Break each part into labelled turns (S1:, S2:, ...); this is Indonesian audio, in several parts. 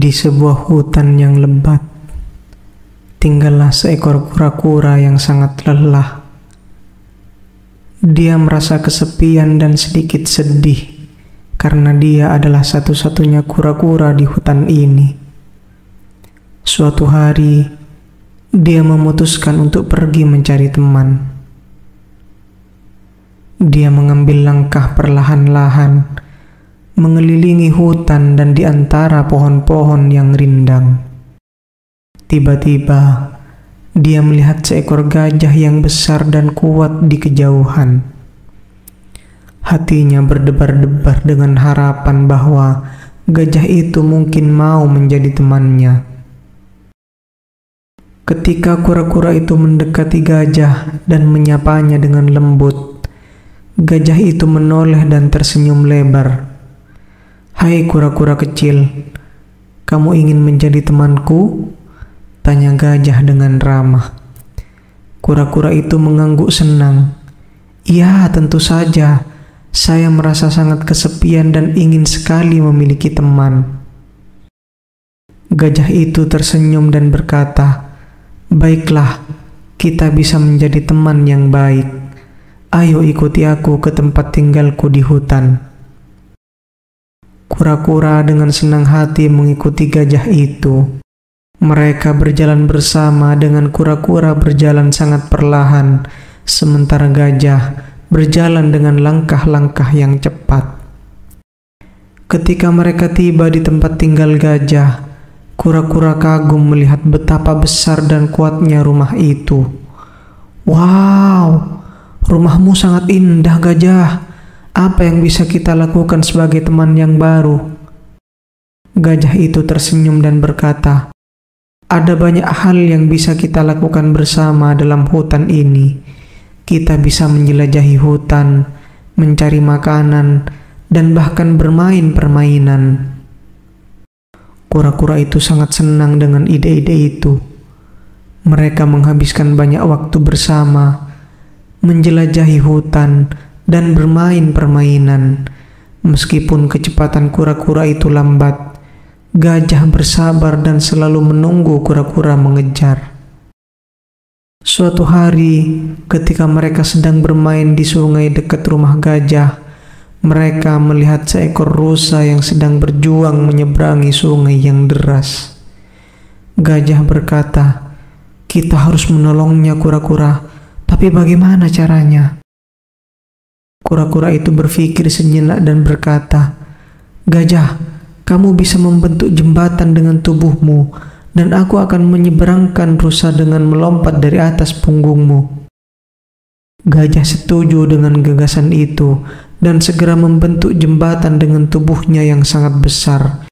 S1: Di sebuah hutan yang lebat, tinggallah seekor kura-kura yang sangat lelah. Dia merasa kesepian dan sedikit sedih karena dia adalah satu-satunya kura-kura di hutan ini. Suatu hari, dia memutuskan untuk pergi mencari teman. Dia mengambil langkah perlahan-lahan, mengelilingi hutan dan di antara pohon-pohon yang rindang. Tiba-tiba, dia melihat seekor gajah yang besar dan kuat di kejauhan. Hatinya berdebar-debar dengan harapan bahwa gajah itu mungkin mau menjadi temannya. Ketika kura-kura itu mendekati gajah dan menyapanya dengan lembut, gajah itu menoleh dan tersenyum lebar. "Hai kura-kura kecil, kamu ingin menjadi temanku?" tanya gajah dengan ramah. Kura-kura itu mengangguk senang. "Ya, tentu saja. Saya merasa sangat kesepian dan ingin sekali memiliki teman." Gajah itu tersenyum dan berkata, "Baiklah, kita bisa menjadi teman yang baik. Ayo ikuti aku ke tempat tinggalku di hutan." Kura-kura dengan senang hati mengikuti gajah itu. Mereka berjalan bersama dengan kura-kura berjalan sangat perlahan, sementara gajah berjalan dengan langkah-langkah yang cepat. Ketika mereka tiba di tempat tinggal gajah, kura-kura kagum melihat betapa besar dan kuatnya rumah itu. "Wow, rumahmu sangat indah, gajah. Apa yang bisa kita lakukan sebagai teman yang baru?" Gajah itu tersenyum dan berkata, "Ada banyak hal yang bisa kita lakukan bersama dalam hutan ini. Kita bisa menjelajahi hutan, mencari makanan, dan bahkan bermain permainan." Kura-kura itu sangat senang dengan ide-ide itu. Mereka menghabiskan banyak waktu bersama, menjelajahi hutan, dan bermain permainan. Meskipun kecepatan kura-kura itu lambat, gajah bersabar dan selalu menunggu kura-kura mengejar. Suatu hari, ketika mereka sedang bermain di sungai dekat rumah gajah, mereka melihat seekor rusa yang sedang berjuang menyeberangi sungai yang deras. Gajah berkata, "Kita harus menolongnya, kura-kura. Tapi bagaimana caranya?" Kura-kura itu berpikir sejenak dan berkata, "Gajah, kamu bisa membentuk jembatan dengan tubuhmu, dan aku akan menyeberangkan rusa dengan melompat dari atas punggungmu." Gajah setuju dengan gagasan itu dan segera membentuk jembatan dengan tubuhnya yang sangat besar.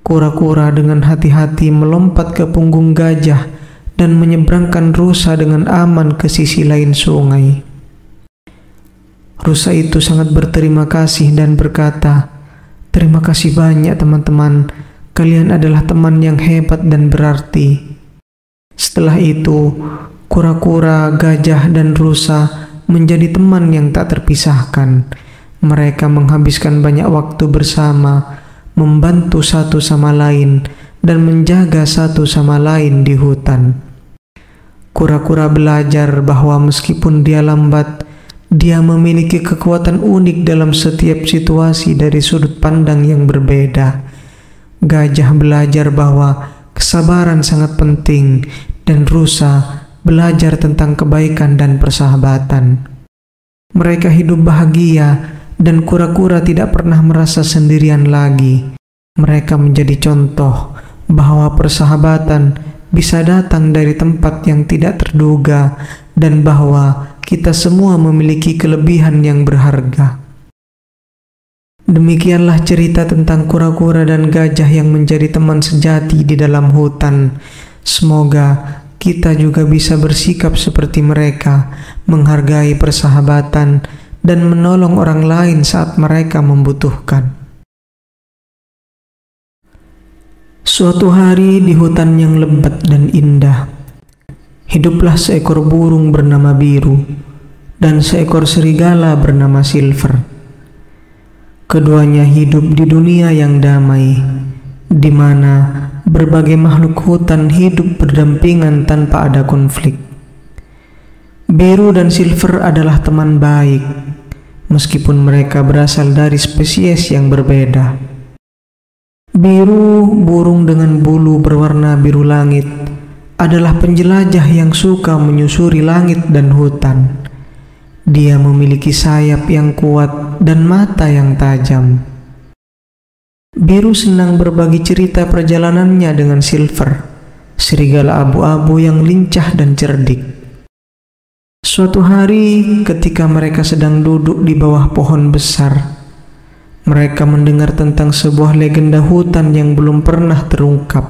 S1: Kura-kura dengan hati-hati melompat ke punggung gajah dan menyeberangkan rusa dengan aman ke sisi lain sungai. Rusa itu sangat berterima kasih dan berkata, "Terima kasih banyak teman-teman, kalian adalah teman yang hebat dan berarti." Setelah itu, kura-kura, gajah, dan rusa menjadi teman yang tak terpisahkan. Mereka menghabiskan banyak waktu bersama, membantu satu sama lain, dan menjaga satu sama lain di hutan. Kura-kura belajar bahwa meskipun dia lambat, dia memiliki kekuatan unik dalam setiap situasi dari sudut pandang yang berbeda. Gajah belajar bahwa kesabaran sangat penting, dan rusa belajar tentang kebaikan dan persahabatan. Mereka hidup bahagia, dan kura-kura tidak pernah merasa sendirian lagi. Mereka menjadi contoh bahwa persahabatan bisa datang dari tempat yang tidak terduga, dan bahwa kita semua memiliki kelebihan yang berharga. Demikianlah cerita tentang kura-kura dan gajah yang menjadi teman sejati di dalam hutan. Semoga kita juga bisa bersikap seperti mereka, menghargai persahabatan, dan menolong orang lain saat mereka membutuhkan. Suatu hari di hutan yang lebat dan indah, hiduplah seekor burung bernama Biru dan seekor serigala bernama Silver. Keduanya hidup di dunia yang damai, di mana berbagai makhluk hutan hidup berdampingan tanpa ada konflik. Biru dan Silver adalah teman baik, meskipun mereka berasal dari spesies yang berbeda. Biru, burung dengan bulu berwarna biru langit, adalah penjelajah yang suka menyusuri langit dan hutan. Dia memiliki sayap yang kuat dan mata yang tajam. Biru senang berbagi cerita perjalanannya dengan Silver, serigala abu-abu yang lincah dan cerdik. Suatu hari, ketika mereka sedang duduk di bawah pohon besar, mereka mendengar tentang sebuah legenda hutan yang belum pernah terungkap.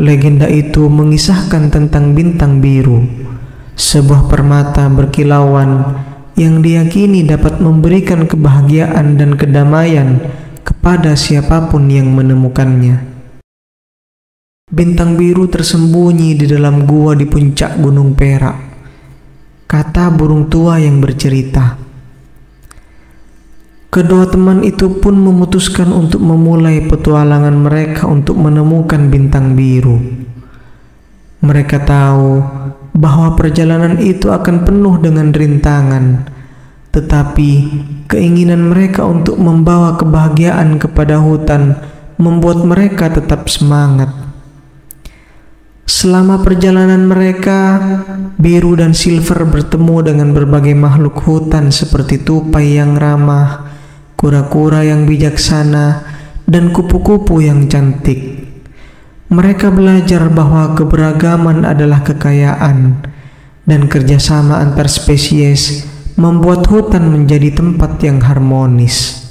S1: Legenda itu mengisahkan tentang bintang biru, sebuah permata berkilauan yang diyakini dapat memberikan kebahagiaan dan kedamaian kepada siapapun yang menemukannya. Bintang biru tersembunyi di dalam gua di puncak Gunung Perak, kata burung tua yang bercerita. Kedua teman itu pun memutuskan untuk memulai petualangan mereka untuk menemukan bintang biru. Mereka tahu bahwa perjalanan itu akan penuh dengan rintangan, tetapi keinginan mereka untuk membawa kebahagiaan kepada hutan membuat mereka tetap semangat. Selama perjalanan mereka, Biru dan Silver bertemu dengan berbagai makhluk hutan seperti tupai yang ramah, kura-kura yang bijaksana, dan kupu-kupu yang cantik. Mereka belajar bahwa keberagaman adalah kekayaan, dan kerjasama antar spesies membuat hutan menjadi tempat yang harmonis.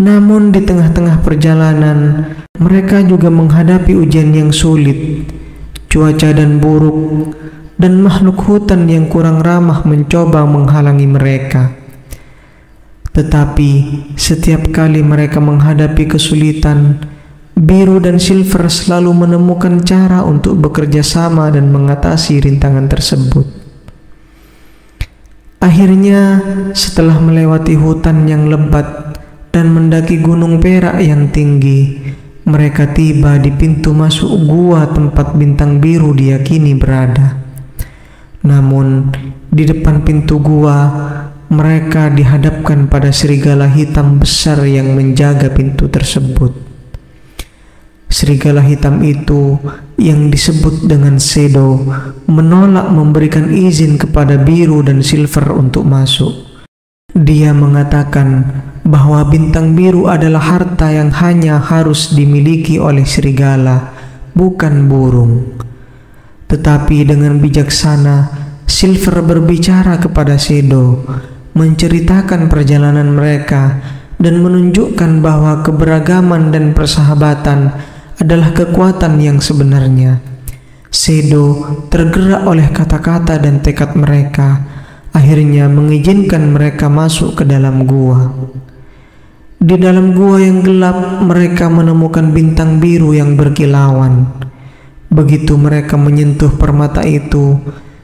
S1: Namun di tengah-tengah perjalanan, mereka juga menghadapi ujian yang sulit. Cuaca dan buruk, dan makhluk hutan yang kurang ramah mencoba menghalangi mereka. Tetapi setiap kali mereka menghadapi kesulitan, Biru dan Silver selalu menemukan cara untuk bekerja sama dan mengatasi rintangan tersebut. Akhirnya, setelah melewati hutan yang lebat dan mendaki Gunung Perak yang tinggi, mereka tiba di pintu masuk gua tempat bintang biru diyakini berada. Namun, di depan pintu gua, mereka dihadapkan pada serigala hitam besar yang menjaga pintu tersebut. Serigala hitam itu, yang disebut dengan Shadow, menolak memberikan izin kepada Biru dan Silver untuk masuk. Dia mengatakan bahwa bintang biru adalah harta yang hanya harus dimiliki oleh serigala, bukan burung. Tetapi dengan bijaksana, Silver berbicara kepada Shadow, menceritakan perjalanan mereka, dan menunjukkan bahwa keberagaman dan persahabatan adalah kekuatan yang sebenarnya. Shadow tergerak oleh kata-kata dan tekad mereka, akhirnya mengizinkan mereka masuk ke dalam gua. Di dalam gua yang gelap, mereka menemukan bintang biru yang berkilauan. Begitu mereka menyentuh permata itu,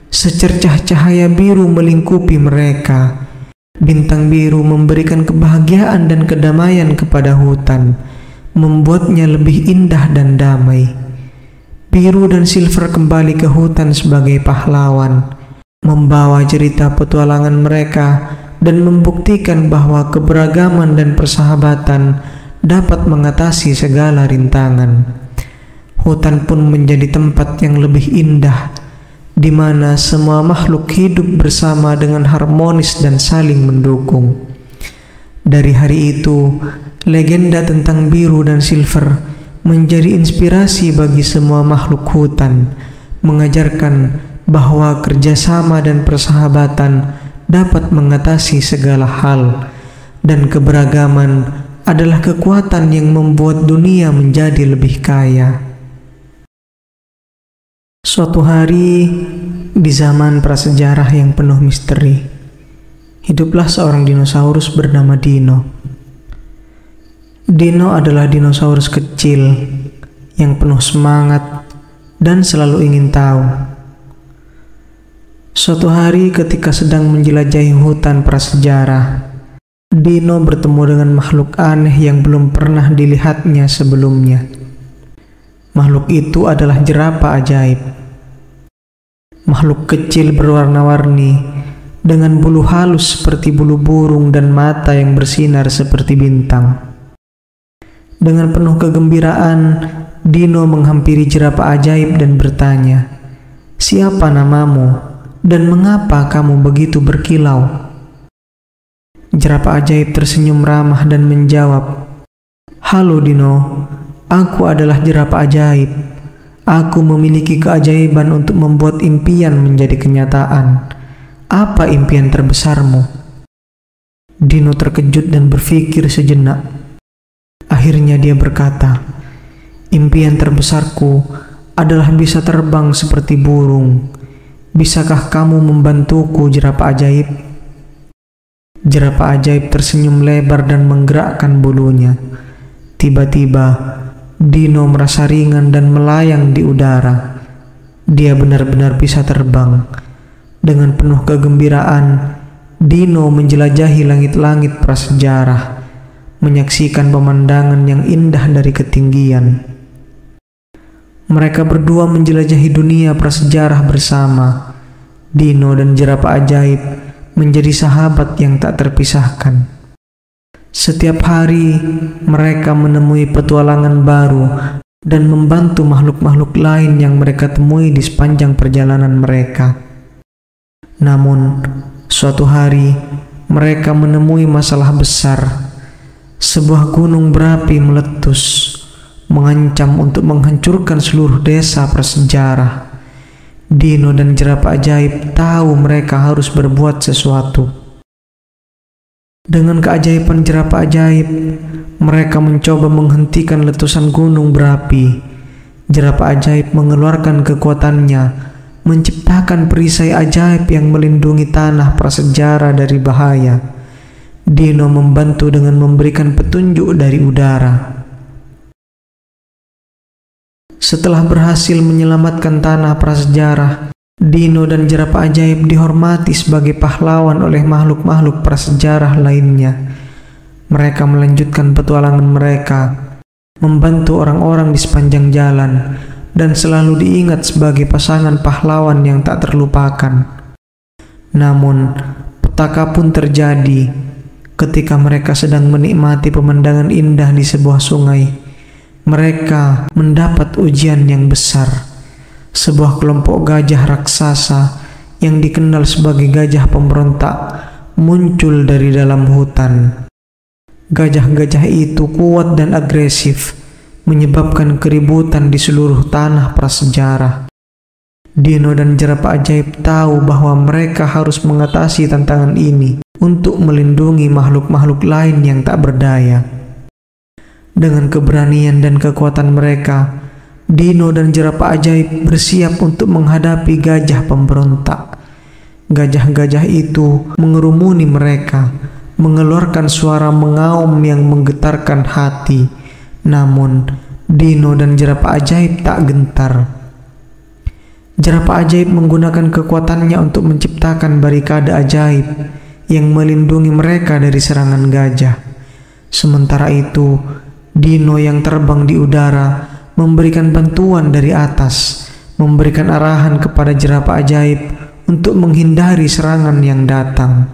S1: secercah cahaya biru melingkupi mereka. Bintang biru memberikan kebahagiaan dan kedamaian kepada hutan, membuatnya lebih indah dan damai. Biru dan Silver kembali ke hutan sebagai pahlawan, membawa cerita petualangan mereka dan membuktikan bahwa keberagaman dan persahabatan dapat mengatasi segala rintangan. Hutan pun menjadi tempat yang lebih indah, di mana semua makhluk hidup bersama dengan harmonis dan saling mendukung. Dari hari itu, legenda tentang Biru dan Silver menjadi inspirasi bagi semua makhluk hutan, mengajarkan bahwa kerjasama dan persahabatan dapat mengatasi segala hal, dan keberagaman adalah kekuatan yang membuat dunia menjadi lebih kaya. Suatu hari, di zaman prasejarah yang penuh misteri, hiduplah seorang dinosaurus bernama Dino. Dino adalah dinosaurus kecil yang penuh semangat dan selalu ingin tahu. Suatu hari ketika sedang menjelajahi hutan prasejarah, Dino bertemu dengan makhluk aneh yang belum pernah dilihatnya sebelumnya. Makhluk itu adalah jerapah ajaib. Makhluk kecil berwarna-warni, dengan bulu halus seperti bulu burung dan mata yang bersinar seperti bintang. Dengan penuh kegembiraan, Dino menghampiri jerapah ajaib dan bertanya, "Siapa namamu dan mengapa kamu begitu berkilau?" Jerapah ajaib tersenyum ramah dan menjawab, "Halo Dino, aku adalah jerapah ajaib. Aku memiliki keajaiban untuk membuat impian menjadi kenyataan. Apa impian terbesarmu?" Dino terkejut dan berpikir sejenak. Akhirnya dia berkata, "Impian terbesarku adalah bisa terbang seperti burung. Bisakah kamu membantuku, jerapah ajaib?" Jerapah ajaib tersenyum lebar dan menggerakkan bulunya. Tiba-tiba, Dino merasa ringan dan melayang di udara. Dia benar-benar bisa terbang. Dengan penuh kegembiraan, Dino menjelajahi langit-langit prasejarah, menyaksikan pemandangan yang indah dari ketinggian. Mereka berdua menjelajahi dunia prasejarah bersama. Dino dan jerapah ajaib menjadi sahabat yang tak terpisahkan. Setiap hari mereka menemui petualangan baru dan membantu makhluk-makhluk lain yang mereka temui di sepanjang perjalanan mereka. Namun, suatu hari mereka menemui masalah besar. Sebuah gunung berapi meletus, mengancam untuk menghancurkan seluruh desa prasejarah. Dino dan jerapah ajaib tahu mereka harus berbuat sesuatu. Dengan keajaiban jerapah ajaib, mereka mencoba menghentikan letusan gunung berapi. Jerapah ajaib mengeluarkan kekuatannya, menciptakan perisai ajaib yang melindungi tanah prasejarah dari bahaya. Dino membantu dengan memberikan petunjuk dari udara. Setelah berhasil menyelamatkan tanah prasejarah, Dino dan jerapah ajaib dihormati sebagai pahlawan oleh makhluk-makhluk prasejarah lainnya. Mereka melanjutkan petualangan mereka, membantu orang-orang di sepanjang jalan, dan selalu diingat sebagai pasangan pahlawan yang tak terlupakan. Namun, petaka pun terjadi. Ketika mereka sedang menikmati pemandangan indah di sebuah sungai, mereka mendapat ujian yang besar. Sebuah kelompok gajah raksasa yang dikenal sebagai gajah pemberontak muncul dari dalam hutan. Gajah-gajah itu kuat dan agresif, menyebabkan keributan di seluruh tanah prasejarah. Dino dan jerapah ajaib tahu bahwa mereka harus mengatasi tantangan ini untuk melindungi makhluk-makhluk lain yang tak berdaya. Dengan keberanian dan kekuatan mereka, Dino dan jerapah ajaib bersiap untuk menghadapi gajah pemberontak. Gajah-gajah itu mengerumuni mereka, mengeluarkan suara mengaum yang menggetarkan hati. Namun, Dino dan jerapah ajaib tak gentar. Jerapah ajaib menggunakan kekuatannya untuk menciptakan barikade ajaib yang melindungi mereka dari serangan gajah. Sementara itu, Dino yang terbang di udara memberikan bantuan dari atas, memberikan arahan kepada jerapah ajaib untuk menghindari serangan yang datang.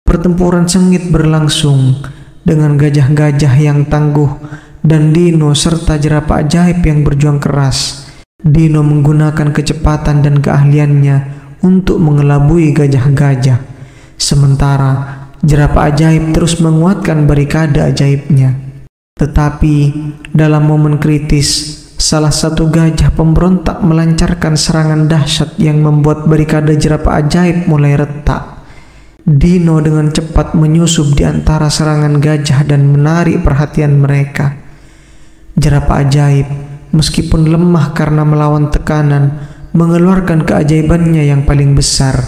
S1: Pertempuran sengit berlangsung dengan gajah-gajah yang tangguh dan Dino serta jerapah ajaib yang berjuang keras. Dino menggunakan kecepatan dan keahliannya untuk mengelabui gajah-gajah. Sementara jerapah ajaib terus menguatkan barikade ajaibnya. Tetapi dalam momen kritis, salah satu gajah pemberontak melancarkan serangan dahsyat yang membuat barikade jerapah ajaib mulai retak. Dino dengan cepat menyusup di antara serangan gajah dan menarik perhatian mereka. Jerapah ajaib, meskipun lemah karena melawan tekanan, mengeluarkan keajaibannya yang paling besar.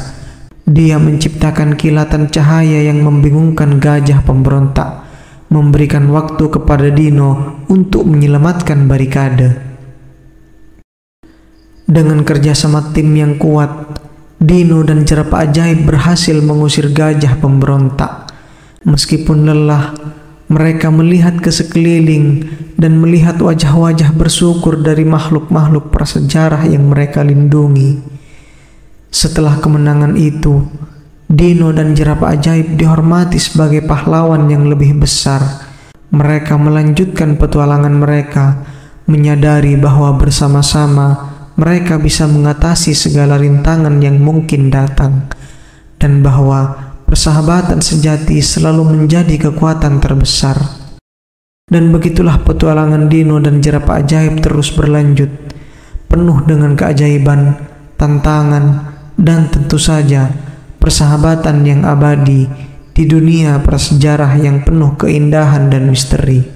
S1: Dia menciptakan kilatan cahaya yang membingungkan gajah pemberontak, memberikan waktu kepada Dino untuk menyelamatkan barikade. Dengan kerjasama tim yang kuat, Dino dan jerapah ajaib berhasil mengusir gajah pemberontak. Meskipun lelah, mereka melihat ke sekeliling dan melihat wajah-wajah bersyukur dari makhluk-makhluk prasejarah yang mereka lindungi. Setelah kemenangan itu, Dino dan jerapah ajaib dihormati sebagai pahlawan yang lebih besar. Mereka melanjutkan petualangan mereka, menyadari bahwa bersama-sama mereka bisa mengatasi segala rintangan yang mungkin datang, dan bahwa persahabatan sejati selalu menjadi kekuatan terbesar. Dan begitulah petualangan Dino dan jerapah ajaib terus berlanjut, penuh dengan keajaiban, tantangan, dan tentu saja persahabatan yang abadi di dunia prasejarah yang penuh keindahan dan misteri.